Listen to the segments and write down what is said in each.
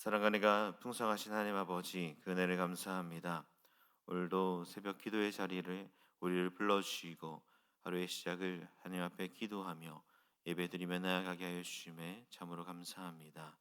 사랑과 은혜가 풍성하신 하나님 아버지, 그 은혜를 감사합니다. 오늘도 새벽 기도의 자리를 우리를 불러주시고 하루의 시작을 하나님 앞에 기도하며 예배드리며 나아가게 하여 주심에 참으로 감사합니다.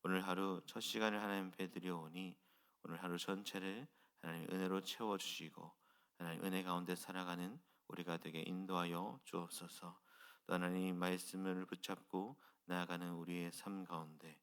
오늘 하루 첫 시간을 하나님 앞에 드려오니 오늘 하루 전체를 하나님 은혜로 채워주시고 하나님 은혜 가운데 살아가는 우리가 되게 인도하여 주옵소서. 또 하나님 말씀을 붙잡고 나아가는 우리의 삶 가운데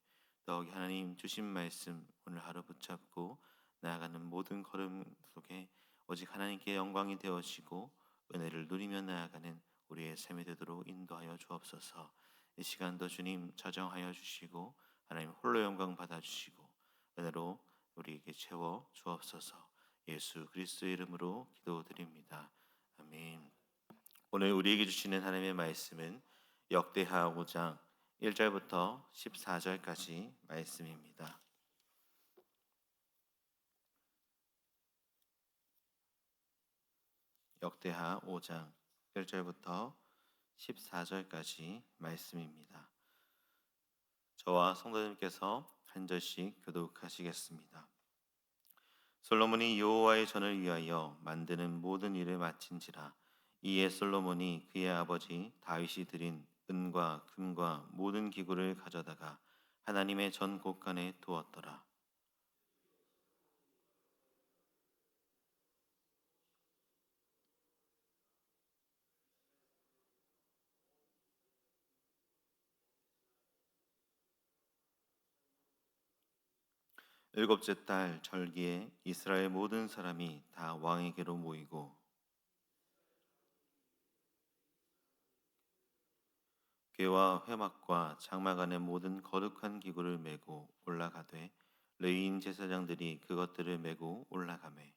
더욱이 하나님 주신 말씀 오늘 하루 붙잡고 나아가는 모든 걸음 속에 오직 하나님께 영광이 되어지고 은혜를 누리며 나아가는 우리의 삶이 되도록 인도하여 주옵소서. 이 시간도 주님 자정하여 주시고 하나님 홀로 영광 받아주시고 은혜로 우리에게 채워 주옵소서. 예수 그리스도의 이름으로 기도드립니다. 아멘. 오늘 우리에게 주시는 하나님의 말씀은 역대하 5장 1절부터 14절까지 말씀입니다. 역대하 5장 1절부터 14절까지 말씀입니다. 저와 성도님께서 한 절씩 교독하시겠습니다. 솔로몬이 여호와의 전을 위하여 만드는 모든 일을 마친지라. 이에 솔로몬이 그의 아버지 다윗이 드린 은과 금과 모든 기구를 가져다가 하나님의 전 곳간에 두었더라. 일곱째 달 절기에 이스라엘 모든 사람이 다 왕에게로 모이고 궤와 회막과 장막 안의 모든 거룩한 기구를 메고 올라가되 레위인 제사장들이 그것들을 메고 올라가매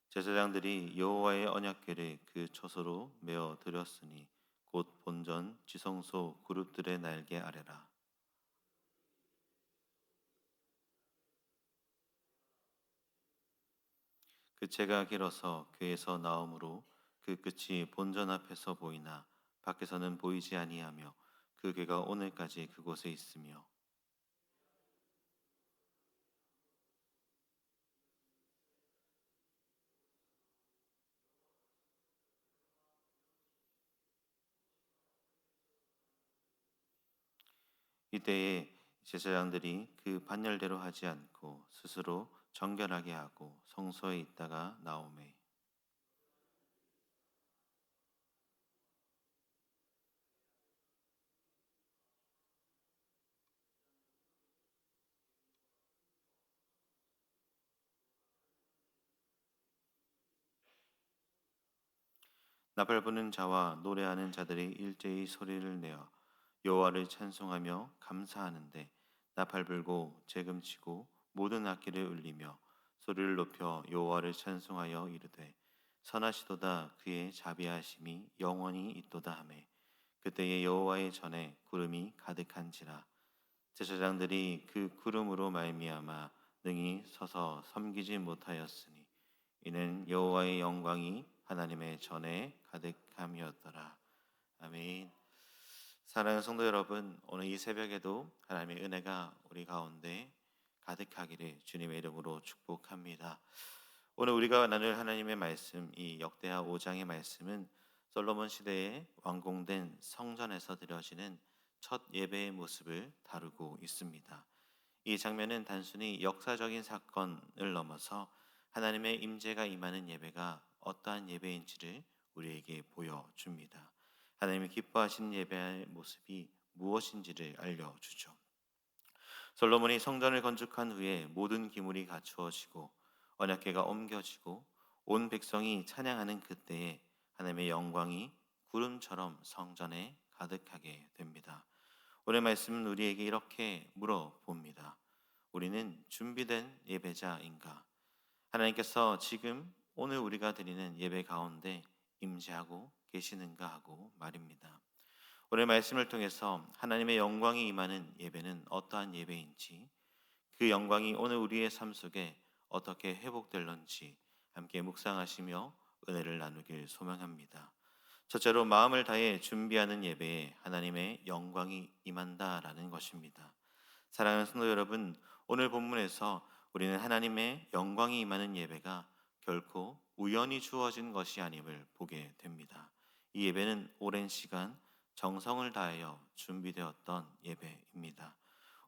제사장들이 여호와의 언약궤를 그 처소로 메어 드렸으니 곧 본전 지성소 그룹들의 날개 아래라. 그 채가 길어서 궤에서 나오므로 그 끝이 본전 앞에서 보이나 밖에서는 보이지 아니하며 그 궤가 오늘까지 그곳에 있으며 이때에 제사장들이 그 반열대로 하지 않고 스스로 정결하게 하고 성소에 있다가 나오매 나팔 부는 자와 노래하는 자들이 일제히 소리를 내어 여호와를 찬송하며 감사하는데 나팔 불고 재금치고 모든 악기를 울리며 소리를 높여 여호와를 찬송하여 이르되 선하시도다 그의 자비하심이 영원히 있도다 하매 그때에 여호와의 전에 구름이 가득한지라 제사장들이 그 구름으로 말미암아 능히 서서 섬기지 못하였으니 이는 여호와의 영광이 하나님의 전에 가득함이었더라. 아멘. 사랑하는 성도 여러분, 오늘 이 새벽에도 하나님의 은혜가 우리 가운데 가득하기를 주님의 이름으로 축복합니다. 오늘 우리가 나눌 하나님의 말씀, 이 역대하 5장의 말씀은 솔로몬 시대에 완공된 성전에서 드려지는 첫 예배의 모습을 다루고 있습니다. 이 장면은 단순히 역사적인 사건을 넘어서 하나님의 임재가 임하는 예배가 어떠한 예배인지를 우리에게 보여줍니다. 하나님이 기뻐하시는 예배의 모습이 무엇인지를 알려주죠. 솔로몬이 성전을 건축한 후에 모든 기물이 갖추어지고 언약궤가 옮겨지고 온 백성이 찬양하는 그때에 하나님의 영광이 구름처럼 성전에 가득하게 됩니다. 오늘 말씀은 우리에게 이렇게 물어봅니다. 우리는 준비된 예배자인가? 하나님께서 지금 오늘 우리가 드리는 예배 가운데 임재하고 계시는가 하고 말입니다. 오늘 말씀을 통해서 하나님의 영광이 임하는 예배는 어떠한 예배인지, 그 영광이 오늘 우리의 삶 속에 어떻게 회복될런지 함께 묵상하시며 은혜를 나누길 소망합니다. 첫째로 마음을 다해 준비하는 예배에 하나님의 영광이 임한다라는 것입니다. 사랑하는 성도 여러분, 오늘 본문에서 우리는 하나님의 영광이 임하는 예배가 결코 우연히 주어진 것이 아님을 보게 됩니다. 이 예배는 오랜 시간 정성을 다하여 준비되었던 예배입니다.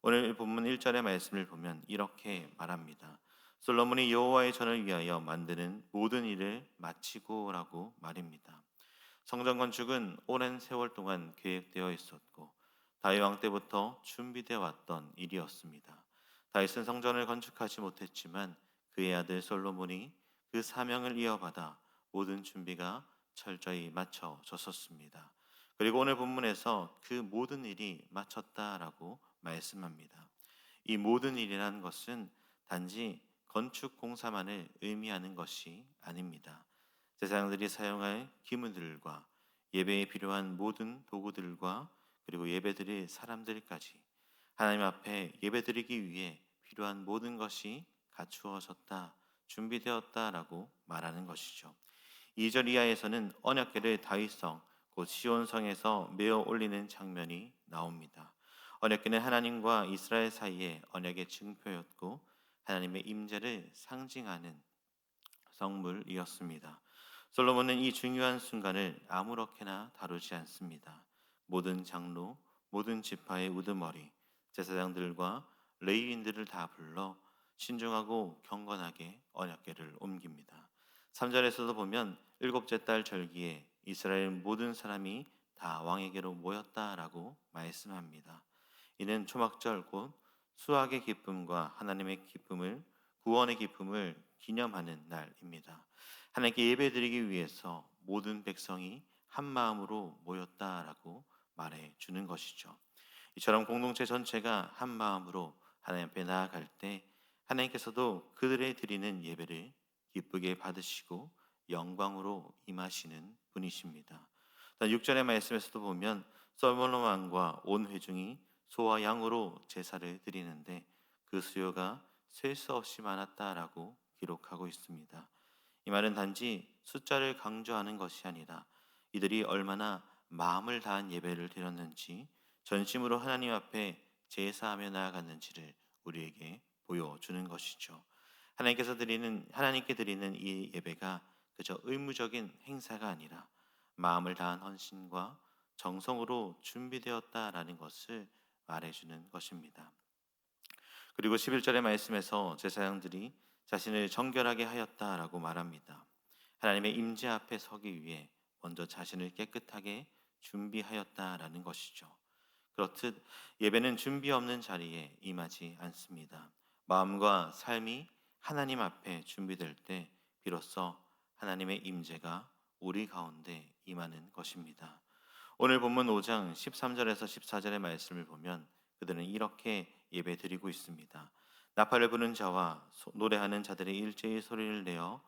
오늘 본문 1절의 말씀을 보면 이렇게 말합니다. 솔로몬이 여호와의 전을 위하여 만드는 모든 일을 마치고라고 말입니다. 성전 건축은 오랜 세월 동안 계획되어 있었고 다윗 왕 때부터 준비되어 왔던 일이었습니다. 다윗은 성전을 건축하지 못했지만 그의 아들 솔로몬이 그 사명을 이어받아 모든 준비가 철저히 마쳐졌었습니다. 그리고 오늘 본문에서 그 모든 일이 마쳤다라고 말씀합니다. 이 모든 일이라는 것은 단지 건축 공사만을 의미하는 것이 아닙니다. 제사장들이 사용할 기물들과 예배에 필요한 모든 도구들과 그리고 예배드릴 사람들까지 하나님 앞에 예배드리기 위해 필요한 모든 것이 갖추어졌다, 준비되었다라고 말하는 것이죠. 2절 이하에서는 언약궤를 다윗성 곧 시온성에서 메어 올리는 장면이 나옵니다. 언약궤는 하나님과 이스라엘 사이의 언약의 증표였고 하나님의 임재를 상징하는 성물이었습니다. 솔로몬은 이 중요한 순간을 아무렇게나 다루지 않습니다. 모든 장로, 모든 지파의 우두머리, 제사장들과 레위인들을 다 불러 신중하고 경건하게 언약궤를 옮깁니다. 3절에서도 보면 일곱째 달 절기에 이스라엘 모든 사람이 다 왕에게로 모였다라고 말씀합니다. 이는 초막절 곧 수확의 기쁨과 하나님의 기쁨을 구원의 기쁨을 기념하는 날입니다. 하나님께 예배드리기 위해서 모든 백성이 한 마음으로 모였다라고 말해 주는 것이죠. 이처럼 공동체 전체가 한 마음으로 하나님 앞에 나아갈 때 하나님께서도 그들의 드리는 예배를 기쁘게 받으시고 영광으로 임하시는 분이십니다. 6절의 말씀에서도 보면 솔로몬 왕과 온 회중이 소와 양으로 제사를 드리는데 그 수요가 셀 수 없이 많았다라고 기록하고 있습니다. 이 말은 단지 숫자를 강조하는 것이 아니라 이들이 얼마나 마음을 다한 예배를 드렸는지 전심으로 하나님 앞에 제사하며 나아갔는지를 우리에게 보여주는 것이죠. 하나님께 드리는 이 예배가 그저 의무적인 행사가 아니라 마음을 다한 헌신과 정성으로 준비되었다라는 것을 말해주는 것입니다. 그리고 11절의 말씀에서 제사장들이 자신을 정결하게 하였다라고 말합니다. 하나님의 임재 앞에 서기 위해 먼저 자신을 깨끗하게 준비하였다라는 것이죠. 그렇듯 예배는 준비 없는 자리에 임하지 않습니다. 마음과 삶이 하나님 앞에 준비될 때 비로소 하나님의 임재가 우리 가운데 임하는 것입니다. 오늘 본문 5장 13절에서 14절의 말씀을 보면 그들은 이렇게 예배드리고 있습니다. 나팔을 부는 자와 노래하는 자들의 일제히 소리를 내어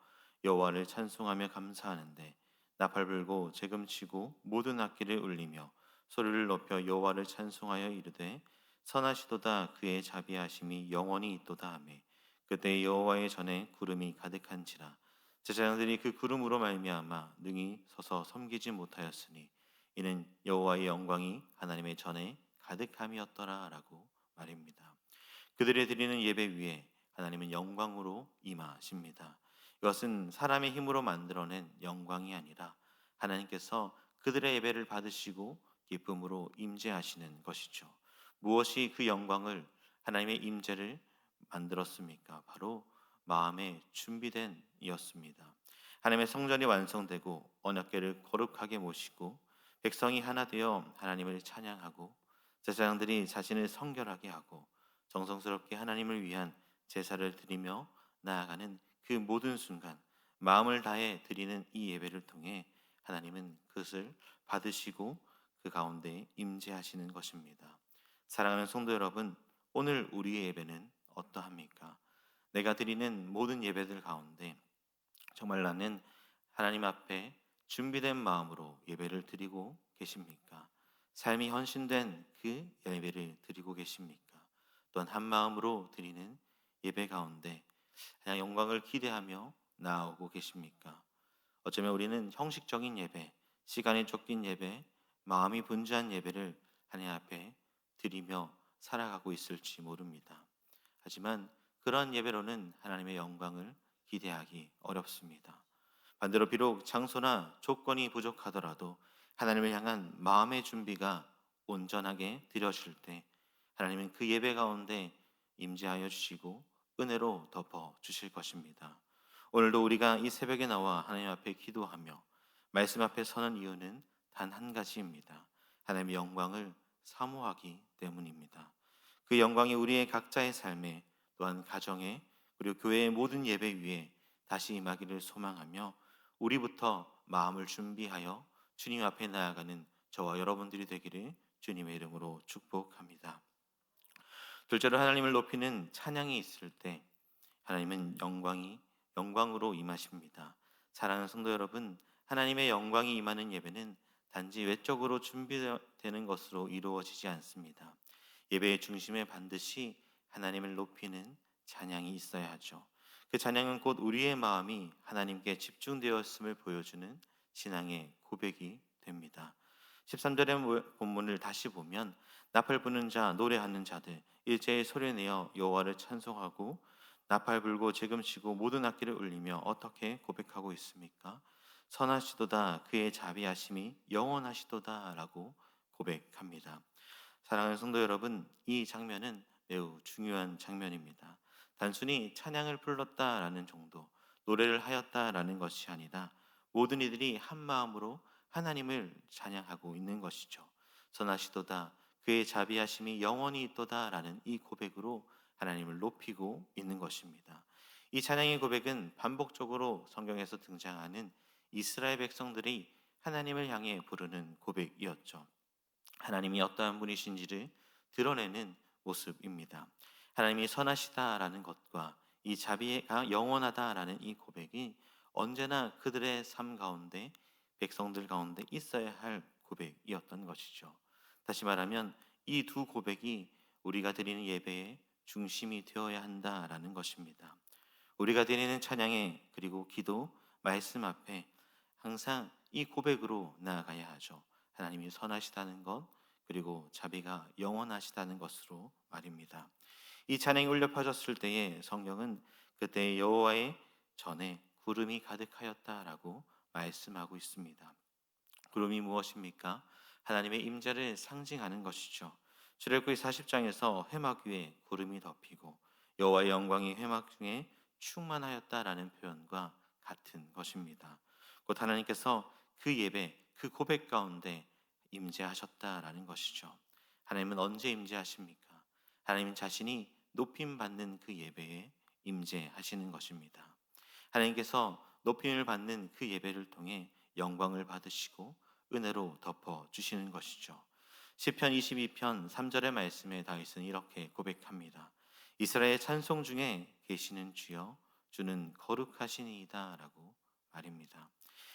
여호와를 찬송하며 감사하는데 나팔 불고 재금치고 모든 악기를 울리며 소리를 높여 여호와를 찬송하여 이르되 선하시도다 그의 자비하심이 영원히 있도다 하매 그때 여호와의 전에 구름이 가득한지라 제사장들이 그 구름으로 말미암아 능히 서서 섬기지 못하였으니 이는 여호와의 영광이 하나님의 전에 가득함이었더라라고 말입니다. 그들이 드리는 예배 위에 하나님은 영광으로 임하십니다. 이것은 사람의 힘으로 만들어낸 영광이 아니라 하나님께서 그들의 예배를 받으시고 기쁨으로 임재하시는 것이죠. 무엇이 그 영광을 하나님의 임재를 만들었습니까? 바로 마음에 준비된 이었습니다. 하나님의 성전이 완성되고 언약궤를 거룩하게 모시고 백성이 하나 되어 하나님을 찬양하고 제사장들이 자신을 성결하게 하고 정성스럽게 하나님을 위한 제사를 드리며 나아가는 그 모든 순간 마음을 다해 드리는 이 예배를 통해 하나님은 그것을 받으시고 그 가운데 임재하시는 것입니다. 사랑하는 성도 여러분, 오늘 우리의 예배는 어떠합니까? 내가 드리는 모든 예배들 가운데 정말 나는 하나님 앞에 준비된 마음으로 예배를 드리고 계십니까? 삶이 헌신된 그 예배를 드리고 계십니까? 또한 한 마음으로 드리는 예배 가운데 그냥 영광을 기대하며 나아오고 계십니까? 어쩌면 우리는 형식적인 예배, 시간에 쫓긴 예배, 마음이 분주한 예배를 하나님 앞에 드리며 살아가고 있을지 모릅니다. 하지만 그러한 예배로는 하나님의 영광을 기대하기 어렵습니다. 반대로 비록 장소나 조건이 부족하더라도 하나님을 향한 마음의 준비가 온전하게 드려질 때 하나님은 그 예배 가운데 임재하여 주시고 은혜로 덮어 주실 것입니다. 오늘도 우리가 이 새벽에 나와 하나님 앞에 기도하며 말씀 앞에 서는 이유는 단 한 가지입니다. 하나님의 영광을 사모하기 때문입니다. 그 영광이 우리의 각자의 삶에, 또한 가정에, 그리고 교회의 모든 예배 위에 다시 임하기를 소망하며 우리부터 마음을 준비하여 주님 앞에 나아가는 저와 여러분들이 되기를 주님의 이름으로 축복합니다. 둘째로 하나님을 높이는 찬양이 있을 때 하나님은 영광으로 임하십니다. 사랑하는 성도 여러분, 하나님의 영광이 임하는 예배는 단지 외적으로 준비되는 것으로 이루어지지 않습니다. 예배의 중심에 반드시 하나님을 높이는 찬양이 있어야 하죠. 그 찬양은 곧 우리의 마음이 하나님께 집중되었음을 보여주는 신앙의 고백이 됩니다. 13절의 본문을 다시 보면 나팔 부는 자, 노래하는 자들 일제히 소리내어 여호와를 찬송하고 나팔 불고 재금 치고 모든 악기를 울리며 어떻게 고백하고 있습니까? 선하시도다, 그의 자비하심이 영원하시도다라고 고백합니다. 사랑하는 성도 여러분, 이 장면은 매우 중요한 장면입니다. 단순히 찬양을 불렀다라는 정도, 노래를 하였다라는 것이 아니라 모든 이들이 한 마음으로 하나님을 찬양하고 있는 것이죠. 선하시도다, 그의 자비하심이 영원히 있도다라는 이 고백으로 하나님을 높이고 있는 것입니다. 이 찬양의 고백은 반복적으로 성경에서 등장하는 이스라엘 백성들이 하나님을 향해 부르는 고백이었죠. 하나님이 어떠한 분이신지를 드러내는 모습입니다. 하나님이 선하시다라는 것과 이 자비가 영원하다라는 이 고백이 언제나 그들의 삶 가운데, 백성들 가운데 있어야 할 고백이었던 것이죠. 다시 말하면 이 두 고백이 우리가 드리는 예배의 중심이 되어야 한다라는 것입니다. 우리가 드리는 찬양에, 그리고 기도, 말씀 앞에 항상 이 고백으로 나아가야 하죠. 하나님이 선하시다는 것, 그리고 자비가 영원하시다는 것으로 말입니다. 이 찬양이 울려 퍼졌을 때에 성경은 그때 여호와의 전에 구름이 가득하였다라고 말씀하고 있습니다. 구름이 무엇입니까? 하나님의 임재를 상징하는 것이죠. 출애굽기 40장에서 회막 위에 구름이 덮이고 여호와의 영광이 회막 중에 충만하였다라는 표현과 같은 것입니다. 곧 하나님께서 그 예배, 그 고백 가운데 임재하셨다라는 것이죠. 하나님은 언제 임재하십니까? 하나님 자신이 높임 받는 그 예배에 임재하시는 것입니다. 하나님께서 높임을 받는 그 예배를 통해 영광을 받으시고 은혜로 덮어 주시는 것이죠. 시편 22편 3절의 말씀에 다윗은 이렇게 고백합니다. 이스라엘 찬송 중에 계시는 주여, 주는 거룩하시니이다라고 말입니다.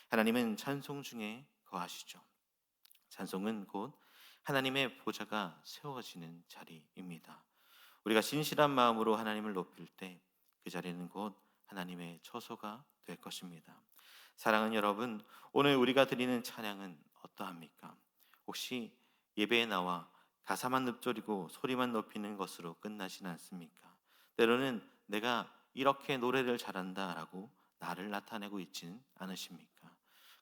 하나님은 찬송 중에 거하시죠. 찬송은 곧 하나님의 보좌가 세워지는 자리입니다. 우리가 진실한 마음으로 하나님을 높일 때 그 자리는 곧 하나님의 처소가 될 것입니다. 사랑하는 여러분, 오늘 우리가 드리는 찬양은 어떠합니까? 혹시 예배에 나와 가사만 읊조리고 소리만 높이는 것으로 끝나진 않습니까? 때로는 내가 이렇게 노래를 잘한다라고 나를 나타내고 있지는 않으십니까?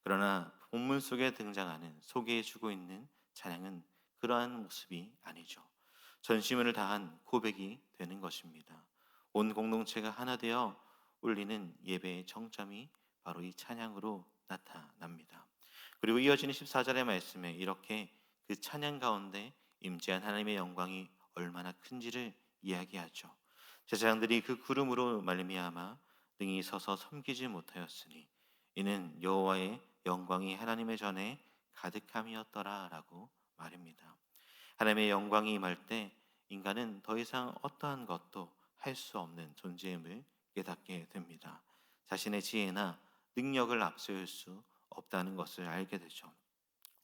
그러나 본문 속에 등장하는, 소개해주고 있는 찬양은 그러한 모습이 아니죠. 전심을 다한 고백이 되는 것입니다. 온 공동체가 하나 되어 울리는 예배의 정점이 바로 이 찬양으로 나타납니다. 그리고 이어지는 14절의 말씀에 이렇게 그 찬양 가운데 임재한 하나님의 영광이 얼마나 큰지를 이야기하죠. 제사장들이 그 구름으로 말미암아 능히 서서 섬기지 못하였으니 이는 여호와의 영광이 하나님의 전에 가득함이었더라라고 말입니다. 하나님의 영광이 임할 때 인간은 더 이상 어떠한 것도 할 수 없는 존재임을 깨닫게 됩니다. 자신의 지혜나 능력을 앞세울 수 없다는 것을 알게 되죠.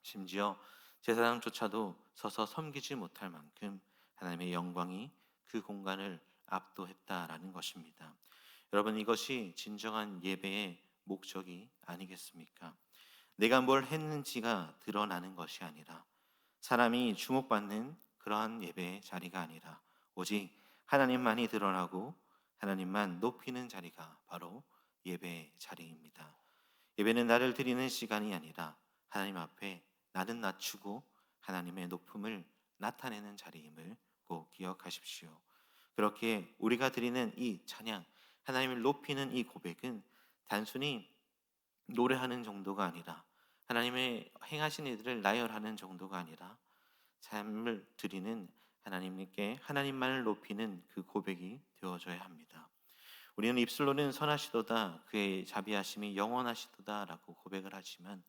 심지어 제사장조차도 서서 섬기지 못할 만큼 하나님의 영광이 그 공간을 압도했다라는 것입니다. 여러분, 이것이 진정한 예배의 목적이 아니겠습니까? 내가 뭘 했는지가 드러나는 것이 아니라 사람이 주목받는 그러한 예배의 자리가 아니라 오직 하나님만이 드러나고 하나님만 높이는 자리가 바로 예배의 자리입니다. 예배는 나를 드리는 시간이 아니라 하나님 앞에 나는 낮추고 하나님의 높음을 나타내는 자리임을 꼭 기억하십시오. 그렇게 우리가 드리는 이 찬양, 하나님을 높이는 이 고백은 단순히 노래하는 정도가 아니라 하나님의 행하신 일들을 나열하는 정도가 아니라 삶을 드리는 하나님께 하나님만을 높이는 그 고백이 되어져야 합니다. 우리는 입술로는 선하시도다 그의 자비하심이 영원하시도다라고 고백을 하지만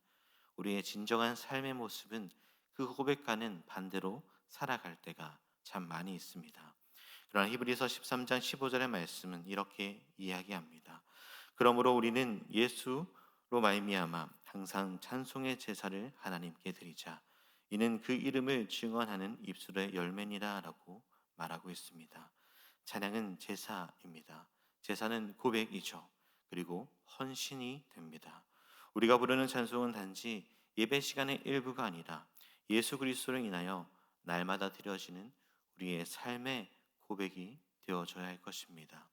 우리의 진정한 삶의 모습은 그 고백과는 반대로 살아갈 때가 참 많이 있습니다. 그러나 히브리서 13장 15절의 말씀은 이렇게 이야기합니다. 그러므로 우리는 예수로 말미암아 항상 찬송의 제사를 하나님께 드리자. 이는 그 이름을 증언하는 입술의 열매니라라고 말하고 있습니다. 찬양은 제사입니다. 제사는 고백이죠. 그리고 헌신이 됩니다. 우리가 부르는 찬송은 단지 예배 시간의 일부가 아니라 예수 그리스도로 인하여 날마다 드려지는 우리의 삶의 고백이 되어져야 할 것입니다.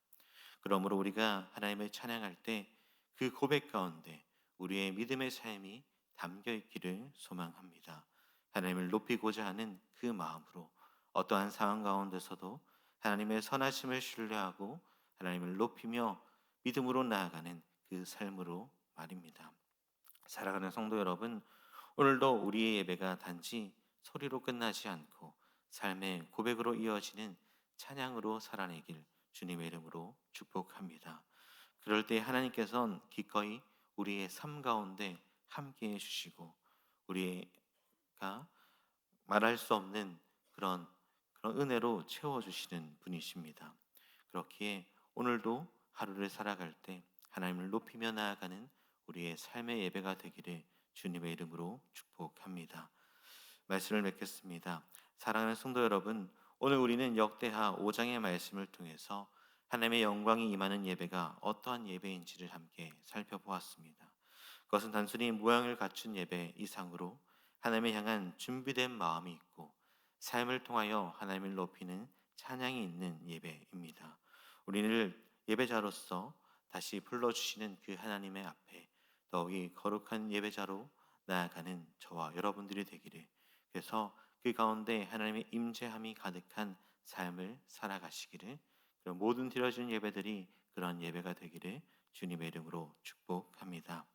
그러므로 우리가 하나님을 찬양할 때 그 고백 가운데 우리의 믿음의 삶이 담겨 있기를 소망합니다. 하나님을 높이고자 하는 그 마음으로 어떠한 상황 가운데서도 하나님의 선하심을 신뢰하고 하나님을 높이며 믿음으로 나아가는 그 삶으로 말입니다. 사랑하는 성도 여러분, 오늘도 우리의 예배가 단지 소리로 끝나지 않고 삶의 고백으로 이어지는 찬양으로 살아내길 주님의 이름으로 축복합니다. 그럴 때 하나님께서는 기꺼이 우리의 삶 가운데 함께해 주시고 우리가 말할 수 없는 그런 은혜로 채워주시는 분이십니다. 그렇기에 오늘도 하루를 살아갈 때 하나님을 높이며 나아가는 우리의 삶의 예배가 되기를 주님의 이름으로 축복합니다. 말씀을 맺겠습니다. 사랑하는 성도 여러분, 오늘 우리는 역대하 5장의 말씀을 통해서 하나님의 영광이 임하는 예배가 어떠한 예배인지를 함께 살펴보았습니다. 그것은 단순히 모양을 갖춘 예배 이상으로 하나님을 향한 준비된 마음이 있고 삶을 통하여 하나님을 높이는 찬양이 있는 예배입니다. 우리를 예배자로서 다시 불러주시는 그 하나님의 앞에 더욱이 거룩한 예배자로 나아가는 저와 여러분들이 되기를, 그래서 그 가운데 하나님의 임재함이 가득한 삶을 살아가시기를, 그런 모든 드려진 예배들이 그런 예배가 되기를 주님의 이름으로 축복합니다.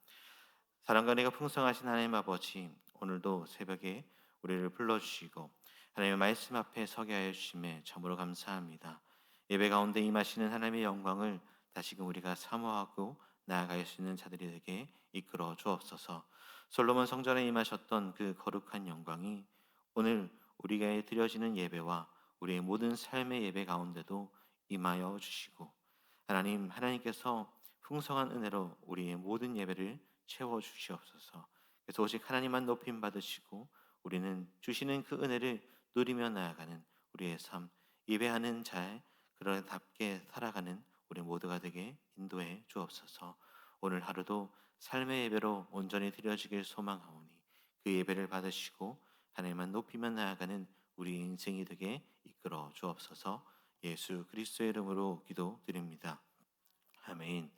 사랑과 은혜가 풍성하신 하나님 아버지, 오늘도 새벽에 우리를 불러주시고 하나님의 말씀 앞에 서게 하여 주심에 참으로 감사합니다. 예배 가운데 임하시는 하나님의 영광을 다시금 우리가 사모하고 나아갈 수 있는 자들이 되게 이끌어 주옵소서. 솔로몬 성전에 임하셨던 그 거룩한 영광이 오늘 우리가 드려지는 예배와 우리의 모든 삶의 예배 가운데도 임하여 주시고 하나님께서 풍성한 은혜로 우리의 모든 예배를 채워 주시옵소서. 그래서 오직 하나님만 높임 받으시고 우리는 주시는 그 은혜를 누리며 나아가는 우리의 삶, 예배하는 자의 그런답게 살아가는 우리 모두가 되게 인도해 주옵소서. 오늘 하루도 삶의 예배로 온전히 드려지길 소망하오니 그 예배를 받으시고 하나님만 높이며 나아가는 우리 인생이 되게 이끌어 주옵소서. 예수 그리스도의 이름으로 기도드립니다. 아멘.